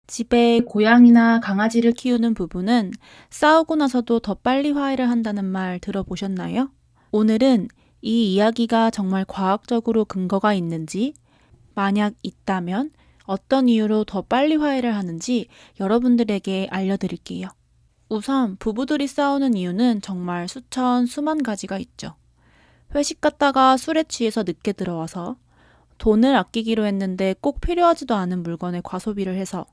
집에 고양이나 강아지를 키우는 부부는 싸우고 나서도 더 빨리 화해를 한다는 말 들어보셨나요? 오늘은 이 이야기가 정말 과학적으로 근거가 있는지, 만약 있다면 어떤 이유로 더 빨리 화해를 하는지 여러분들에게 알려드릴게요. 우선 부부들이 싸우는 이유는 정말 수만 가지가 있죠. 회식 갔다가 술에 취해서 늦게 들어와서, 돈을 아끼기로 했는데 꼭 필요하지도 않은 물건에 과소비를 해서,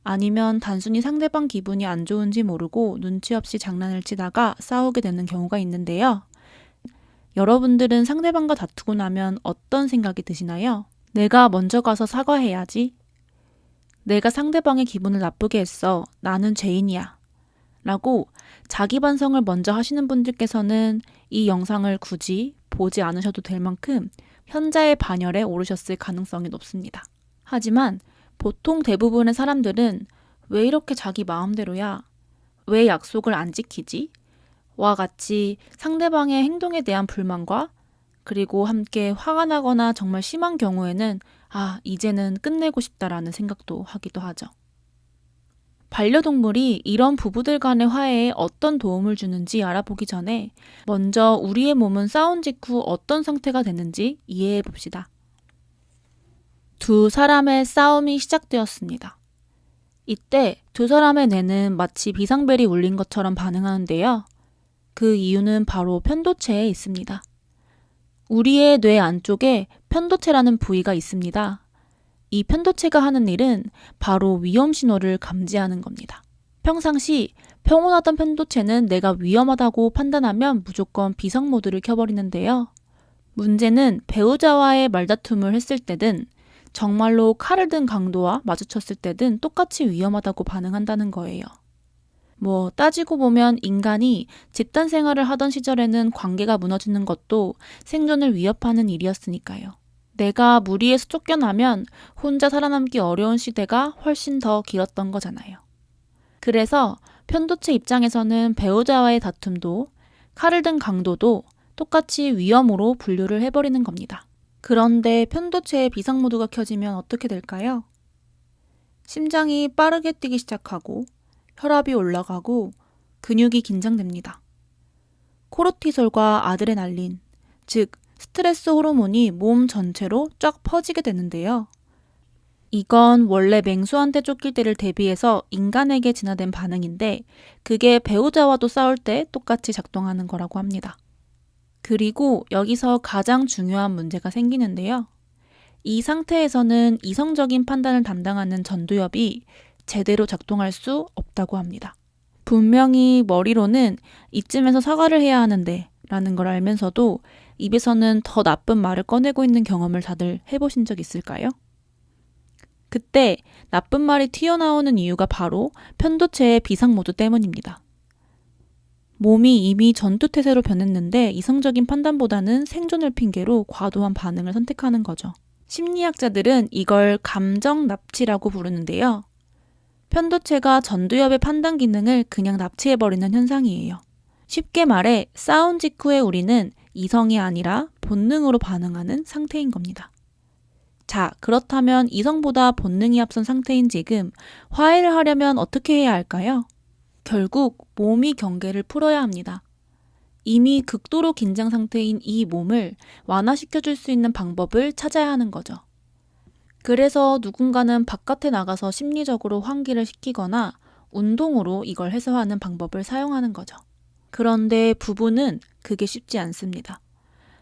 아니면 단순히 상대방 기분이 안 좋은지 모르고 눈치 없이 장난을 치다가 싸우게 되는 경우가 있는데요. 여러분들은 상대방과 다투고 나면 어떤 생각이 드시나요? 내가 먼저 가서 사과해야지. 내가 상대방의 기분을 나쁘게 했어. 나는 죄인이야. 라고 자기 반성을 먼저 하시는 분들께서는 이 영상을 굳이 보지 않으셔도 될 만큼 현자의 반열에 오르셨을 가능성이 높습니다. 하지만 보통 대부분의 사람들은 왜 이렇게 자기 마음대로야? 왜 약속을 안 지키지? 와 같이 상대방의 행동에 대한 불만과 그리고 함께 화가 나거나 정말 심한 경우에는 이제는 끝내고 싶다라는 생각도 하기도 하죠. 반려동물이 이런 부부들 간의 화해에 어떤 도움을 주는지 알아보기 전에 먼저 우리의 몸은 싸운 직후 어떤 상태가 되는지 이해해 봅시다. 두 사람의 싸움이 시작되었습니다. 이때 두 사람의 뇌는 마치 비상벨이 울린 것처럼 반응하는데요. 그 이유는 바로 편도체에 있습니다. 우리의 뇌 안쪽에 편도체라는 부위가 있습니다. 이 편도체가 하는 일은 바로 위험 신호를 감지하는 겁니다. 평상시 평온하던 편도체는 내가 위험하다고 판단하면 무조건 비상 모드를 켜버리는데요. 문제는 배우자와의 말다툼을 했을 때든 정말로 칼을 든 강도와 마주쳤을 때든 똑같이 위험하다고 반응한다는 거예요. 따지고 보면 인간이 집단 생활을 하던 시절에는 관계가 무너지는 것도 생존을 위협하는 일이었으니까요. 내가 무리해서 쫓겨나면 혼자 살아남기 어려운 시대가 훨씬 더 길었던 거잖아요. 그래서 편도체 입장에서는 배우자와의 다툼도 칼을 든 강도도 똑같이 위험으로 분류를 해버리는 겁니다. 그런데 편도체의 비상 모드가 켜지면 어떻게 될까요? 심장이 빠르게 뛰기 시작하고 혈압이 올라가고 근육이 긴장됩니다. 코르티솔과 아드레날린, 즉 스트레스 호르몬이 몸 전체로 쫙 퍼지게 되는데요. 이건 원래 맹수한테 쫓길 때를 대비해서 인간에게 진화된 반응인데 그게 배우자와도 싸울 때 똑같이 작동하는 거라고 합니다. 그리고 여기서 가장 중요한 문제가 생기는데요. 이 상태에서는 이성적인 판단을 담당하는 전두엽이 제대로 작동할 수 없다고 합니다. 분명히 머리로는 이쯤에서 사과를 해야 하는데 라는 걸 알면서도 입에서는 더 나쁜 말을 꺼내고 있는 경험을 다들 해보신 적 있을까요? 그때 나쁜 말이 튀어나오는 이유가 바로 편도체의 비상 모드 때문입니다. 몸이 이미 전투태세로 변했는데 이성적인 판단보다는 생존을 핑계로 과도한 반응을 선택하는 거죠. 심리학자들은 이걸 감정 납치라고 부르는데요. 편도체가 전두엽의 판단 기능을 그냥 납치해버리는 현상이에요. 쉽게 말해 싸운 직후에 우리는 이성이 아니라 본능으로 반응하는 상태인 겁니다. 자, 그렇다면 이성보다 본능이 앞선 상태인 지금 화해를 하려면 어떻게 해야 할까요? 결국 몸이 경계를 풀어야 합니다. 이미 극도로 긴장 상태인 이 몸을 완화시켜줄 수 있는 방법을 찾아야 하는 거죠. 그래서 누군가는 바깥에 나가서 심리적으로 환기를 시키거나 운동으로 이걸 해소하는 방법을 사용하는 거죠. 그런데 부부는 그게 쉽지 않습니다.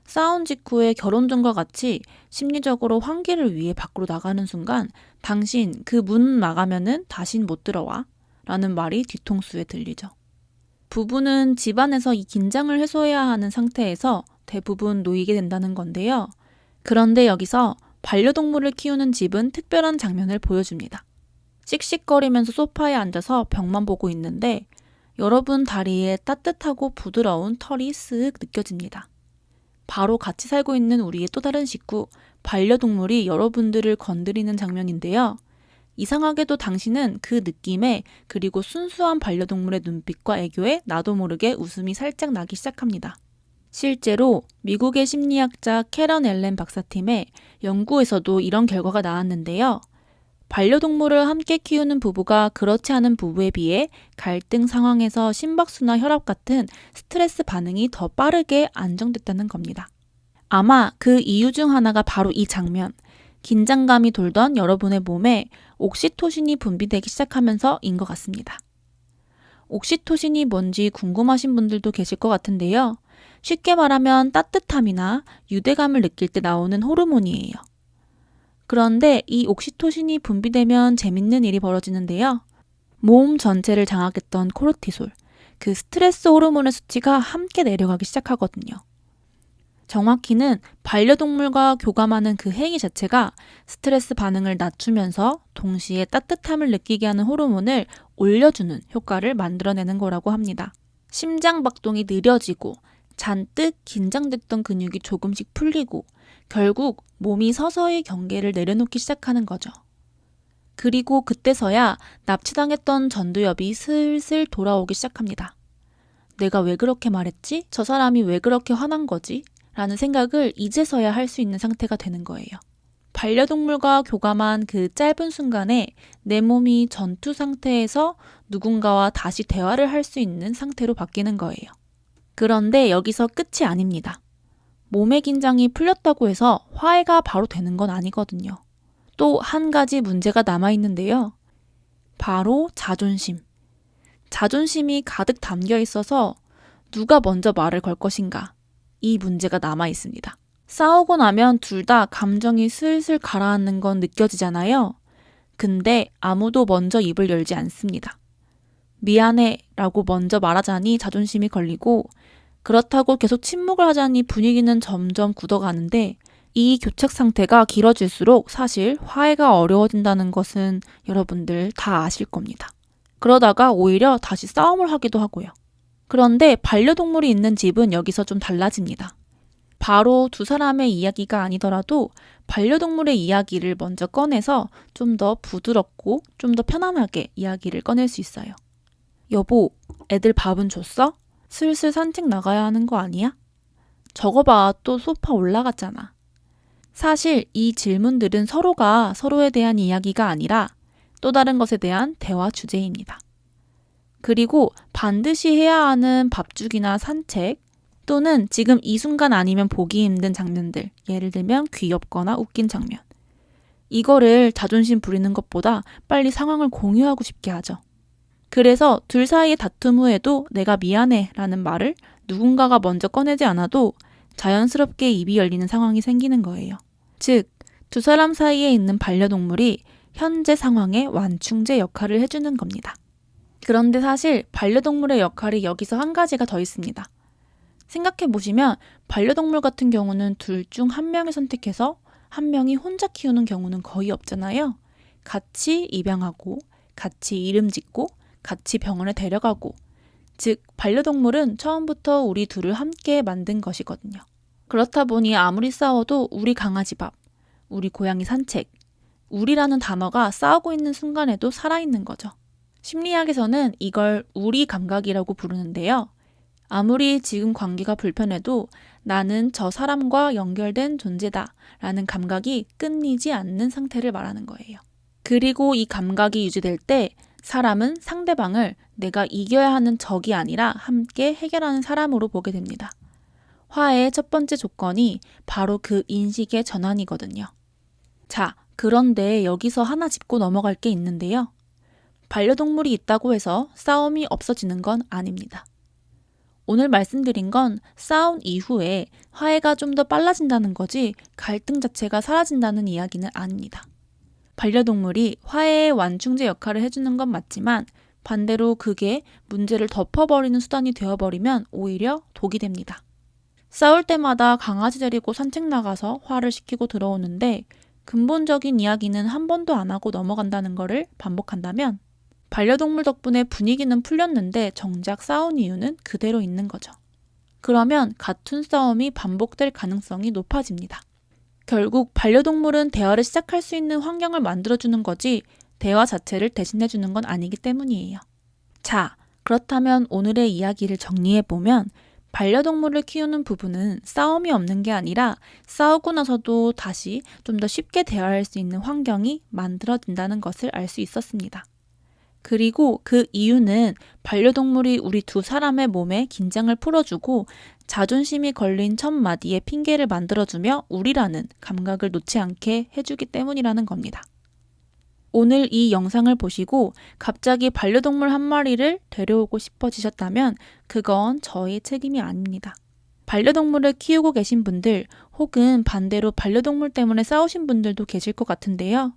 싸운 직후에 결혼 전과 같이 심리적으로 환기를 위해 밖으로 나가는 순간 당신 그 문 나가면은 다신 못 들어와 라는 말이 뒤통수에 들리죠. 부부는 집안에서 이 긴장을 해소해야 하는 상태에서 대부분 놓이게 된다는 건데요. 그런데 여기서 반려동물을 키우는 집은 특별한 장면을 보여줍니다. 씩씩거리면서 소파에 앉아서 벽만 보고 있는데 여러분 다리에 따뜻하고 부드러운 털이 쓱 느껴집니다. 바로 같이 살고 있는 우리의 또 다른 식구, 반려동물이 여러분들을 건드리는 장면인데요. 이상하게도 당신은 그 느낌에 그리고 순수한 반려동물의 눈빛과 애교에 나도 모르게 웃음이 살짝 나기 시작합니다. 실제로 미국의 심리학자 캐런 앨런 박사팀의 연구에서도 이런 결과가 나왔는데요. 반려동물을 함께 키우는 부부가 그렇지 않은 부부에 비해 갈등 상황에서 심박수나 혈압 같은 스트레스 반응이 더 빠르게 안정됐다는 겁니다. 아마 그 이유 중 하나가 바로 이 장면, 긴장감이 돌던 여러분의 몸에 옥시토신이 분비되기 시작하면서인 것 같습니다. 옥시토신이 뭔지 궁금하신 분들도 계실 것 같은데요. 쉽게 말하면 따뜻함이나 유대감을 느낄 때 나오는 호르몬이에요. 그런데 이 옥시토신이 분비되면 재밌는 일이 벌어지는데요. 몸 전체를 장악했던 코르티솔, 그 스트레스 호르몬의 수치가 함께 내려가기 시작하거든요. 정확히는 반려동물과 교감하는 그 행위 자체가 스트레스 반응을 낮추면서 동시에 따뜻함을 느끼게 하는 호르몬을 올려주는 효과를 만들어내는 거라고 합니다. 심장 박동이 느려지고 잔뜩 긴장됐던 근육이 조금씩 풀리고 결국 몸이 서서히 경계를 내려놓기 시작하는 거죠. 그리고 그때서야 납치당했던 전두엽이 슬슬 돌아오기 시작합니다. 내가 왜 그렇게 말했지? 저 사람이 왜 그렇게 화난 거지? 라는 생각을 이제서야 할 수 있는 상태가 되는 거예요. 반려동물과 교감한 그 짧은 순간에 내 몸이 전투 상태에서 누군가와 다시 대화를 할 수 있는 상태로 바뀌는 거예요. 그런데 여기서 끝이 아닙니다. 몸의 긴장이 풀렸다고 해서 화해가 바로 되는 건 아니거든요. 또 한 가지 문제가 남아있는데요. 바로 자존심. 자존심이 가득 담겨 있어서 누가 먼저 말을 걸 것인가? 이 문제가 남아있습니다. 싸우고 나면 둘 다 감정이 슬슬 가라앉는 건 느껴지잖아요. 근데 아무도 먼저 입을 열지 않습니다. 미안해 라고 먼저 말하자니 자존심이 걸리고 그렇다고 계속 침묵을 하자니 분위기는 점점 굳어가는데 이 교착 상태가 길어질수록 사실 화해가 어려워진다는 것은 여러분들 다 아실 겁니다. 그러다가 오히려 다시 싸움을 하기도 하고요. 그런데 반려동물이 있는 집은 여기서 좀 달라집니다. 바로 두 사람의 이야기가 아니더라도 반려동물의 이야기를 먼저 꺼내서 좀 더 부드럽고 좀 더 편안하게 이야기를 꺼낼 수 있어요. 여보, 애들 밥은 줬어? 슬슬 산책 나가야 하는 거 아니야? 저거 봐, 또 소파 올라갔잖아. 사실 이 질문들은 서로가 서로에 대한 이야기가 아니라 또 다른 것에 대한 대화 주제입니다. 그리고 반드시 해야 하는 밥주기나 산책 또는 지금 이 순간 아니면 보기 힘든 장면들, 예를 들면 귀엽거나 웃긴 장면. 이거를 자존심 부리는 것보다 빨리 상황을 공유하고 싶게 하죠. 그래서 둘 사이의 다툼 후에도 내가 미안해 라는 말을 누군가가 먼저 꺼내지 않아도 자연스럽게 입이 열리는 상황이 생기는 거예요. 즉, 두 사람 사이에 있는 반려동물이 현재 상황의 완충제 역할을 해주는 겁니다. 그런데 사실 반려동물의 역할이 여기서 한 가지가 더 있습니다. 생각해보시면 반려동물 같은 경우는 둘 중 한 명을 선택해서 한 명이 혼자 키우는 경우는 거의 없잖아요. 같이 입양하고, 같이 이름 짓고, 같이 병원에 데려가고, 즉 반려동물은 처음부터 우리 둘을 함께 만든 것이거든요. 그렇다 보니 아무리 싸워도 우리 강아지 밥, 우리 고양이 산책, 우리라는 단어가 싸우고 있는 순간에도 살아있는 거죠. 심리학에서는 이걸 우리 감각이라고 부르는데요. 아무리 지금 관계가 불편해도 나는 저 사람과 연결된 존재다 라는 감각이 끊이지 않는 상태를 말하는 거예요. 그리고 이 감각이 유지될 때 사람은 상대방을 내가 이겨야 하는 적이 아니라 함께 해결하는 사람으로 보게 됩니다. 화해의 첫 번째 조건이 바로 그 인식의 전환이거든요. 자, 그런데 여기서 하나 짚고 넘어갈 게 있는데요. 반려동물이 있다고 해서 싸움이 없어지는 건 아닙니다. 오늘 말씀드린 건 싸운 이후에 화해가 좀 더 빨라진다는 거지 갈등 자체가 사라진다는 이야기는 아닙니다. 반려동물이 화해의 완충제 역할을 해주는 건 맞지만 반대로 그게 문제를 덮어버리는 수단이 되어버리면 오히려 독이 됩니다. 싸울 때마다 강아지 데리고 산책 나가서 화를 시키고 들어오는데 근본적인 이야기는 한 번도 안 하고 넘어간다는 거를 반복한다면 반려동물 덕분에 분위기는 풀렸는데 정작 싸운 이유는 그대로 있는 거죠. 그러면 같은 싸움이 반복될 가능성이 높아집니다. 결국 반려동물은 대화를 시작할 수 있는 환경을 만들어주는 거지 대화 자체를 대신해주는 건 아니기 때문이에요. 자, 그렇다면 오늘의 이야기를 정리해보면 반려동물을 키우는 부부는 싸움이 없는 게 아니라 싸우고 나서도 다시 좀 더 쉽게 대화할 수 있는 환경이 만들어진다는 것을 알 수 있었습니다. 그리고 그 이유는 반려동물이 우리 두 사람의 몸에 긴장을 풀어주고 자존심이 걸린 첫 마디에 핑계를 만들어주며 우리라는 감각을 놓지 않게 해주기 때문이라는 겁니다. 오늘 이 영상을 보시고 갑자기 반려동물 한 마리를 데려오고 싶어지셨다면 그건 저의 책임이 아닙니다. 반려동물을 키우고 계신 분들 혹은 반대로 반려동물 때문에 싸우신 분들도 계실 것 같은데요.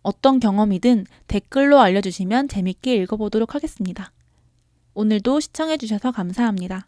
어떤 경험이든 댓글로 알려주시면 재밌게 읽어보도록 하겠습니다. 오늘도 시청해주셔서 감사합니다.